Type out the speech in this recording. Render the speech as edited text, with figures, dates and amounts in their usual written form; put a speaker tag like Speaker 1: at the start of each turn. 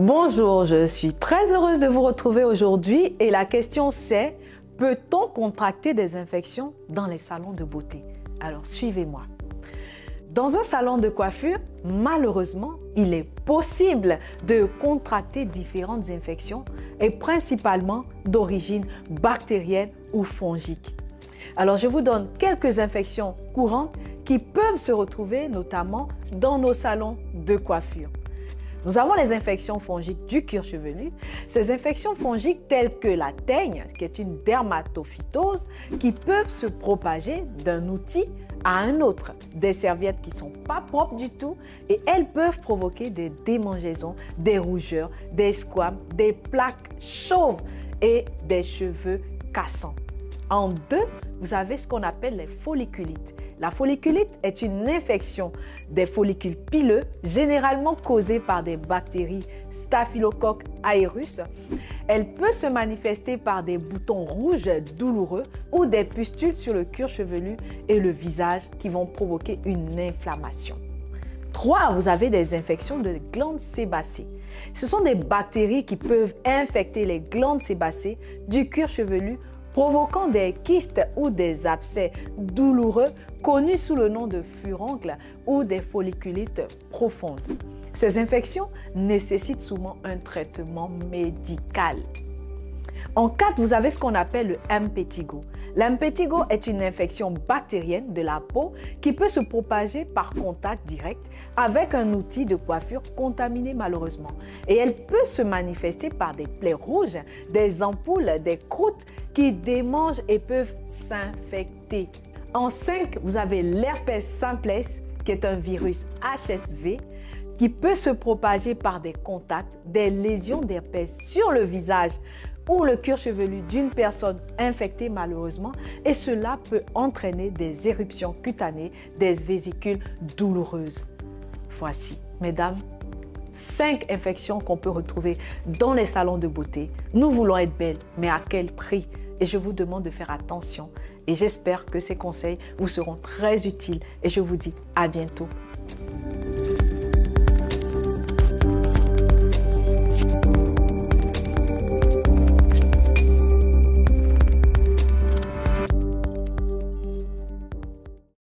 Speaker 1: Bonjour, je suis très heureuse de vous retrouver aujourd'hui et la question c'est: peut-on contracter des infections dans les salons de beauté? Alors suivez-moi. Dans un salon de coiffure, malheureusement, il est possible de contracter différentes infections et principalement d'origine bactérienne ou fongique. Alors je vous donne quelques infections courantes qui peuvent se retrouver notamment dans nos salons de coiffure. Nous avons les infections fongiques du cuir chevelu. Ces infections fongiques telles que la teigne, qui est une dermatophytose, qui peuvent se propager d'un outil à un autre. Des serviettes qui ne sont pas propres du tout et elles peuvent provoquer des démangeaisons, des rougeurs, des squames, des plaques chauves et des cheveux cassants. En deux, vous avez ce qu'on appelle les folliculites. La folliculite est une infection des follicules pileux, généralement causée par des bactéries Staphylococcus aureus. Elle peut se manifester par des boutons rouges douloureux ou des pustules sur le cuir chevelu et le visage qui vont provoquer une inflammation. 3. Vous avez des infections de glandes sébacées. Ce sont des bactéries qui peuvent infecter les glandes sébacées du cuir chevelu, provoquant des kystes ou des abcès douloureux connus sous le nom de furoncles ou des folliculites profondes. Ces infections nécessitent souvent un traitement médical. En 4, vous avez ce qu'on appelle le impétigo. L'impétigo est une infection bactérienne de la peau qui peut se propager par contact direct avec un outil de coiffure contaminé malheureusement. Et elle peut se manifester par des plaies rouges, des ampoules, des croûtes qui démangent et peuvent s'infecter. En 5, vous avez l'herpès simplex qui est un virus HSV qui peut se propager par des contacts, des lésions d'herpès sur le visage ou le cuir chevelu d'une personne infectée malheureusement, et cela peut entraîner des éruptions cutanées, des vésicules douloureuses. Voici, mesdames, 5 infections qu'on peut retrouver dans les salons de beauté. Nous voulons être belles, mais à quel prix? Et je vous demande de faire attention et j'espère que ces conseils vous seront très utiles et je vous dis à bientôt